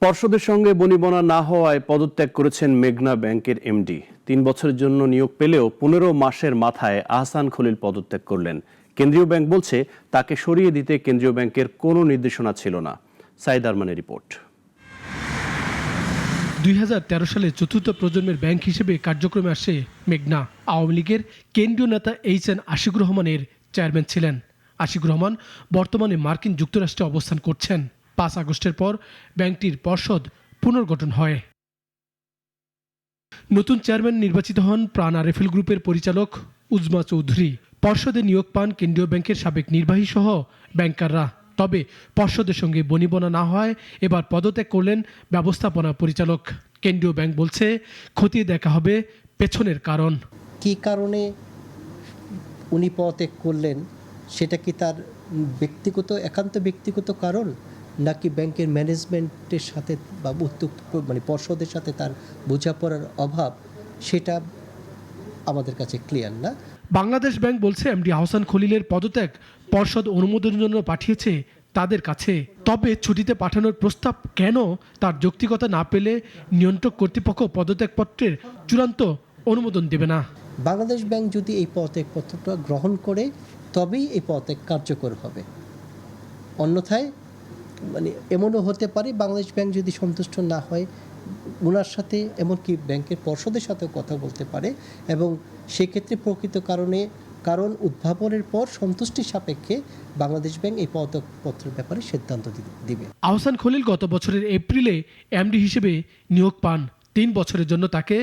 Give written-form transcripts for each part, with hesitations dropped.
পর্ষদের সঙ্গে বনিবনা না হওয়ায় পদত্যাগ করেছেন মেঘনা ব্যাংকের এমডি। ৩ বছরের জন্য নিয়োগ পেলেও ১৫ মাসের মাথায় আহসান খলিল পদত্যাগ করলেন। কেন্দ্রীয় ব্যাংক বলছে তাকে সরিয়ে দিতে কেন্দ্রীয় ব্যাংকের কোনো নির্দেশনা ছিল না। সাইদ আরমানের রিপোর্ট। ২০১৩ সালে চতুর্থ প্রজন্মের ব্যাংক হিসেবে কার্যক্রমে আসে মেঘনা। আওয়ামী লীগের কেন্দ্রীয় নেতা এইচ.এন. আশিকুর রহমানের চেয়ারম্যান ছিলেন। আশিকুর রহমান বর্তমানে মার্কিন যুক্তরাষ্ট্রে অবস্থান করছেন। ৫ আগস্টের পর ব্যাংকটির পর্ষদ পুনর্গঠন হয়। নতুন চেয়ারম্যান নির্বাচিত হন প্রাণ আরএফএল গ্রুপের পরিচালক উজমা চৌধুরী। পর্ষদে নিয়োগ পান কেন্দ্রীয় ব্যাংকের সাবেক নির্বাহী সহ ব্যাংকাররা। তবে পর্ষদের সঙ্গে বনিবনা না হয় এবার পদত্যাগ করলেন ব্যবস্থাপনা পরিচালক। কেন্দ্রীয় ব্যাংক বলছে খতিয়ে দেখা হবে পেছনের কারণ। কী কারণে উনি পদত্যাগ করলেন, সেটা কি তার একান্ত ব্যক্তিগত কারণ, নাকি ব্যাংকের ম্যানেজমেন্টের সাথে বা পর্ষদের সাথে তার বোঝাপড়ার অভাব, সেটা আমাদের কাছে ক্লিয়ার না। বাংলাদেশ ব্যাংক বলছে এমডি আহসান খলিলের পদত্যাগ পর্ষদ অনুমোদনের জন্য পাঠিয়েছে তাদের কাছে। তবে ছুটিতে পাঠানোর প্রস্তাব কেন তার যৌক্তিকতা না পেলে নিয়ন্ত্রক কর্তৃপক্ষ পদত্যাগপত্রের চূড়ান্ত অনুমোদন দেবে না। বাংলাদেশ ব্যাংক যদি এই পদত্যাগপত্রটা গ্রহণ করে তবেই এই পদত্যাগ কার্যকর হবে। অন্যথায় এমনও হতে পারে বাংলাদেশ ব্যাংক যদি সন্তুষ্ট না হয় ওনার সাথে, এমনকি ব্যাংকের পর্ষদের সাথেও কথা বলতে পারে এবং সেক্ষেত্রে প্রকৃত কারণ উদ্ভাবনের পর সন্তুষ্টি সাপেক্ষে বাংলাদেশ ব্যাংক এই পদত্যাগপত্রের ব্যাপারে সিদ্ধান্ত দিবে। আহসান খলিল গত বছরের এপ্রিলে এমডি হিসেবে নিয়োগ পান। ৩ বছরের জন্য তাকে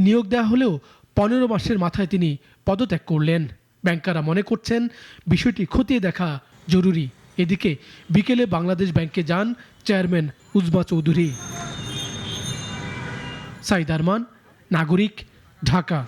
নিয়োগ দেওয়া হলেও ১৫ মাসের মাথায় তিনি পদত্যাগ করলেন। ব্যাংকাররা মনে করছেন বিষয়টি খতিয়ে দেখা জরুরি। এদিকে বিকেলে বাংলাদেশ ব্যাংকে যান চেয়ারম্যান উজমা চৌধুরী। সাইদ আরমান, নাগরিক, ঢাকা।